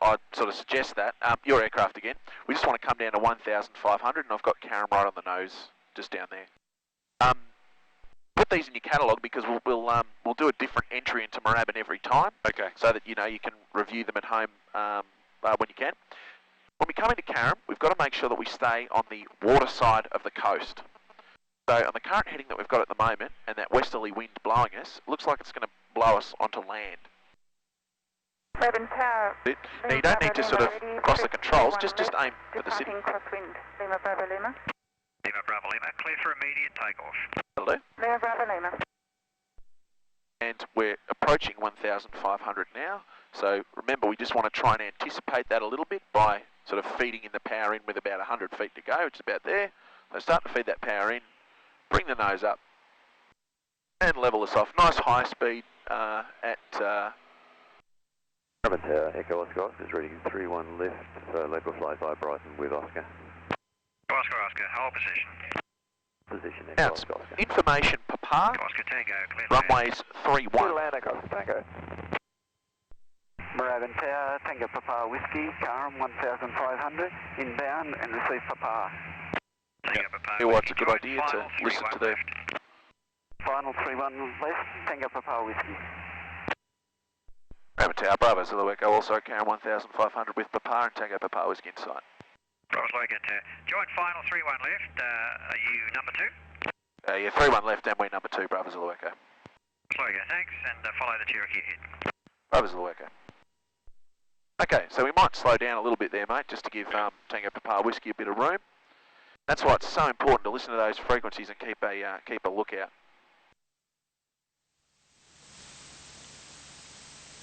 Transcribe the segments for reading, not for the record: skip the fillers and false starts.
I'd sort of suggest that. Your aircraft again. We just want to come down to 1,500, and I've got Carrum right on the nose, just down there. Put these in your catalogue because we'll do a different entry into Moorabbin every time. Okay. So that you can review them at home when you can. When we come into Carrum, we've got to make sure that we stay on the water side of the coast. So on the current heading that we've got at the moment, and that westerly wind blowing us, it looks like it's going to blow us onto land. Tower. Now you don't need to sort of cross the controls, just aim for the city. Crosswind. Lima Bravo Lima. Lima Bravo Lima, clear for immediate takeoff. Hello. Lima Bravo Lima. And we're approaching 1,500 now, so remember we just want to try and anticipate that a little bit by sort of feeding in the power in with about 100 feet to go, which is about there. So start to feed that power in, bring the nose up, and level us off. Nice high speed at... Echo Oscar is reading 31 left, so local flight by Brighton with Oscar. Oscar, hold position. Position, Echo Oscar. Information, Papa. Oscar Tango, clear. Runways 31. Land, Echo Tango. Moorabbin Tower, Tango Papa Whiskey, Carrum 1,500, inbound and receive Papa. Tango Papa. It was a good idea to listen to the... Final 31 left, Tango Papa Whiskey. Moorabbin Tower, Bravo Zulu Echo, also Carrum 1,500 with Papa and Tango Papa Whiskey in sight. Bravo Zulu Echo, joint final 31 left, are you number 2? Yeah, 31 left and we're number 2, Bravo Zulu Echo. Zulu Echo, thanks, and follow the Cherokee ahead. Bravo Zulu Echo. Okay, so we might slow down a little bit there, mate, just to give Tango Papa Whiskey a bit of room. That's why it's so important to listen to those frequencies and keep a lookout.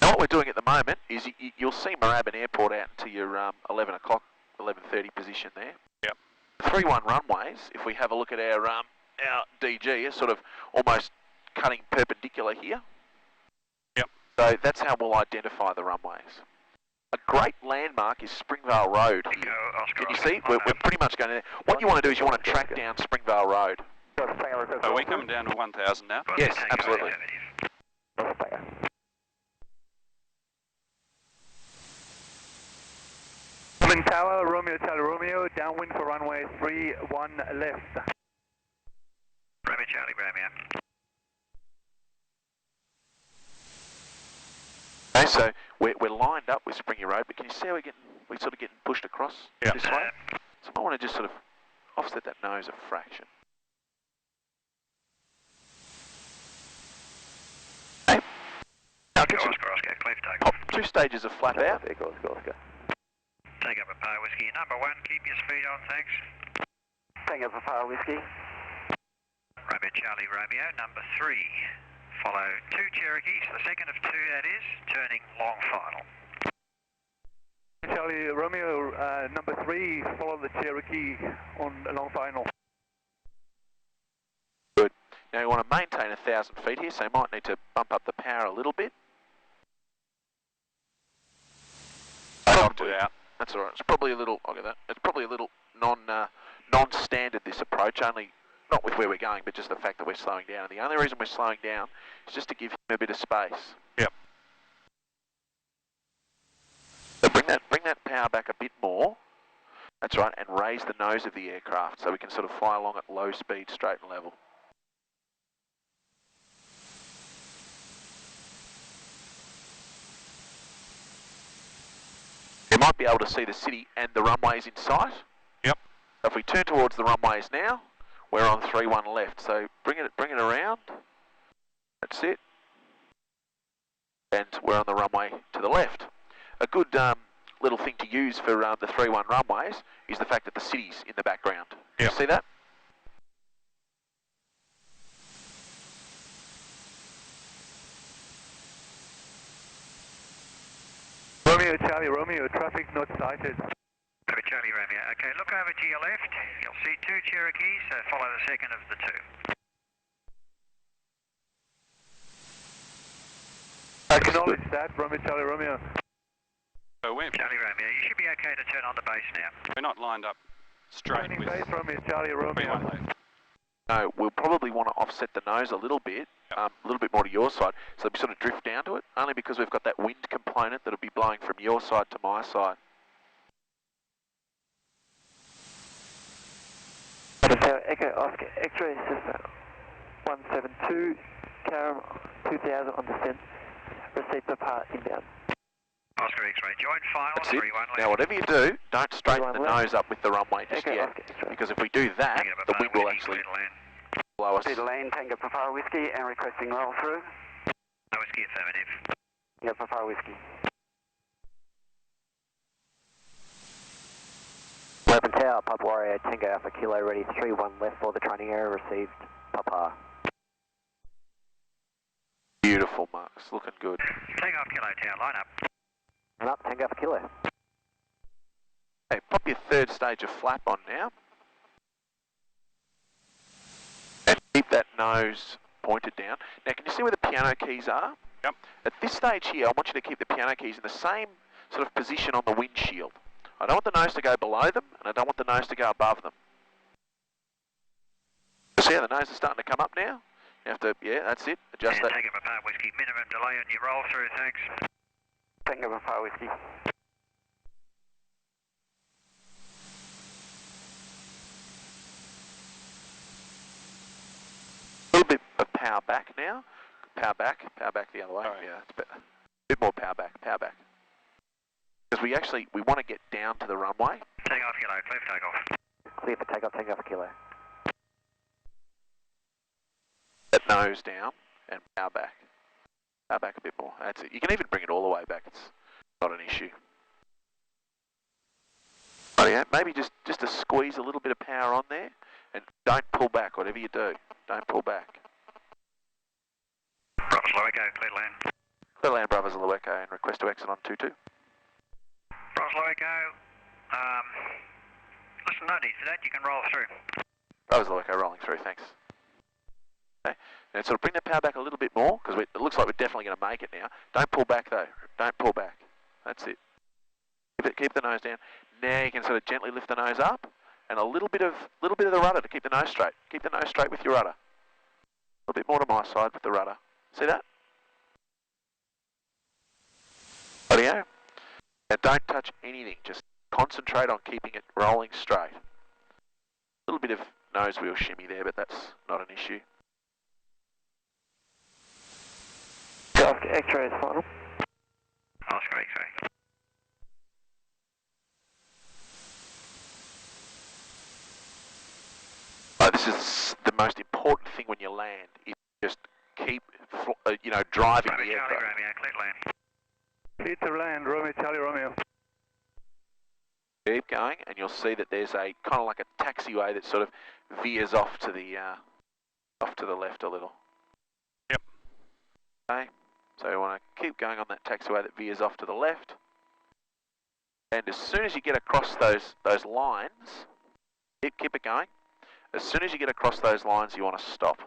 Now what we're doing at the moment is you'll see Moorabbin Airport out into your 11 o'clock, 11:30 position there. Yep. 31 runways, if we have a look at our DG, is sort of almost cutting perpendicular here. Yep. So that's how we'll identify the runways. A great landmark is Springvale Road. Can you see? We're pretty much going to... What you want to do is you want to track down Springvale Road. Are we coming down to 1,000 now? Yes, absolutely. Tower, Romeo, Charlie Romeo, downwind for runway 31 left. Romeo, Charlie, Romeo. Okay, so we're lined up with Springy Road, but can you see how we're sort of getting pushed across this way? So I want to just sort of offset that nose a fraction. Okay. Now get Oscar, clear for takeoff. 2 stages of flap out. Echo Oscar. Tango Papa Whiskey, number 1, keep your speed on, thanks. Tango Papa Whiskey. Romeo, Charlie, Romeo, number 3. Follow 2 Cherokees, the second of 2 that is, turning long final. Charlie Romeo, number 3, follow the Cherokee on long final. Good. Now you want to maintain 1,000 feet here, so you might need to bump up the power a little bit. Out. That's all right. It's probably a little. I'll get that. It's probably a little non-standard, this approach. Only not with where we're going, but just the fact that we're slowing down. And the only reason we're slowing down is just to give him a bit of space. Yep. So bring that power back a bit more. That's right, and raise the nose of the aircraft so we can sort of fly along at low speed, straight and level. You might be able to see the city and the runways in sight. Yep. So if we turn towards the runways now, we're on 31 left. So bring it around. That's it. And we're on the runway to the left. A good little thing to use for the 31 runways is the fact that the city's in the background. Yep. You see that? Romeo, Charlie Romeo, traffic not sighted. Romeo, Charlie, Romeo. Okay, look over to your left. You'll see 2 Cherokees, so follow the second of the 2. Acknowledge that, Romeo, Charlie Romeo. So we're Charlie Romeo, you should be okay to turn on the base now. not lined up straight with... Base, Romeo, Charlie Romeo. left. No, we'll probably want to offset the nose a little bit a little bit more to your side, so we sort of drift down to it, only because we've got that wind component that'll be blowing from your side to my side. Echo Oscar X-ray system 172, Carrum 2000 on descent, receive Papa inbound. Oscar X-ray, join final, That's it. 3-1 left. Now whatever you do, don't straighten the left. nose up with the runway just Echo yet, Oscar X-ray. because if we do that, the wind will actually blow us. Clear to land, Tango Papa Whiskey and requesting roll through. No whiskey affirmative. Tango Papa Whiskey. Moorabbin Tower, Piper Warrior, Tango Alpha Kilo, ready 3-1 left for the training area, received Papa. Beautiful, Marks, looking good. Take off Kilo Tower, line up. And up, Tango Alpha Kilo. Hey, pop your third stage of flap on now. And keep that nose pointed down. Now, can you see where the piano keys are? Yep. At this stage here, I want you to keep the piano keys in the same sort of position on the windshield. I don't want the nose to go below them, and I don't want the nose to go above them. See how the nose is starting to come up now? You have to, yeah, that's it, adjust And that. take up Papa Whiskey, minimum delay on your roll through, thanks. Tango Papa Whiskey. A little bit of power back now. Power back the other way. Right. Yeah, it's better. A bit more power back. Because we want to get down to the runway. Take off Kilo, clear for takeoff. Clear for takeoff, Tango Alpha Kilo. That nose down and power back. Power back a bit more. That's it. You can even bring it all the way back. It's not an issue. Oh yeah, maybe just to squeeze a little bit of power on there, and don't pull back. Whatever you do, don't pull back. Bravo Slow Echo, clear to land. Clear land, Bravo Zulu Echo, and request to exit on 22. Bravo Slow Echo, listen, no need for that, you can roll through. Bravo Zulu Echo rolling through. Thanks. Okay. And sort of bring the power back a little bit more, because it looks like we're definitely going to make it now. Don't pull back though. Don't pull back. That's it. Keep the nose down. Now you can sort of gently lift the nose up, and a little bit of the rudder to keep the nose straight. Keep the nose straight with your rudder. A little bit more to my side with the rudder. See that? Audio. Now don't touch anything. Just concentrate on keeping it rolling straight. A little bit of nose wheel shimmy there, but that's not an issue. Oscar X-ray is final. Oscar X-ray. This is the most important thing when you land. Is just keep, driving Romeo the Charlie aircraft. Romeo, clear to land. Clear to land, Romeo Charlie Romeo. Keep going, and you'll see that there's a kind of like a taxiway that sort of veers off to the left a little. Yep. Okay, so you want to keep going on that taxiway that veers off to the left, and as soon as you get across those lines, keep it going. As soon as you get across those lines, you want to stop.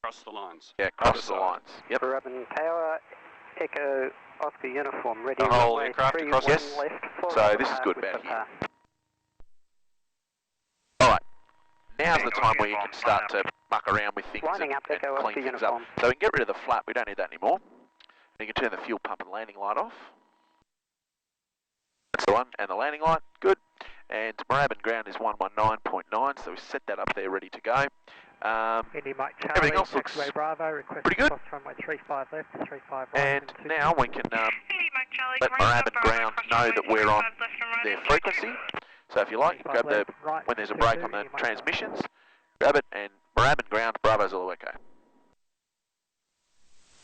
Cross the lines. Yeah, cross the lines. Yep. Moorabbin Tower, Echo Oscar uniform, ready. The whole runway aircraft 31 across? Yes. left for So this is Papa good with about Papa. here. All right. Now's the time where you can start to muck around with things Lining and up, Echo clean Oscar things uniform. up. So we can get rid of the flap. We don't need that anymore. And you can turn the fuel pump and landing light off. That's the one. And the landing light, good. And Moorabbin ground is 119.9, so we set that up there ready to go. Indy Mike Charlie, Everything else looks taxiway Bravo, request pretty good. cross runway 35 left, 35 right. And now we can let Moorabbin ground know that we're on their frequency. So if you like, you can grab when there's a break on the transmissions, grab it, and Moorabbin ground, Bravo Zulu Echo.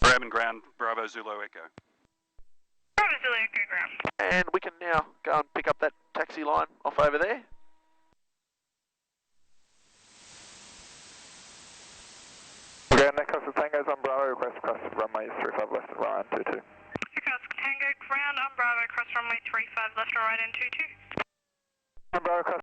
Moorabbin ground, Bravo Zulu Echo. Bravo Zulu Echo ground. And we can now go and pick up that taxi line off over there. Ground Echo for Tango's on Bravo, request across runway 35 left and right and 22. Tango ground on Bravo, cross runway 35 left and right and 22. On Bravo, cross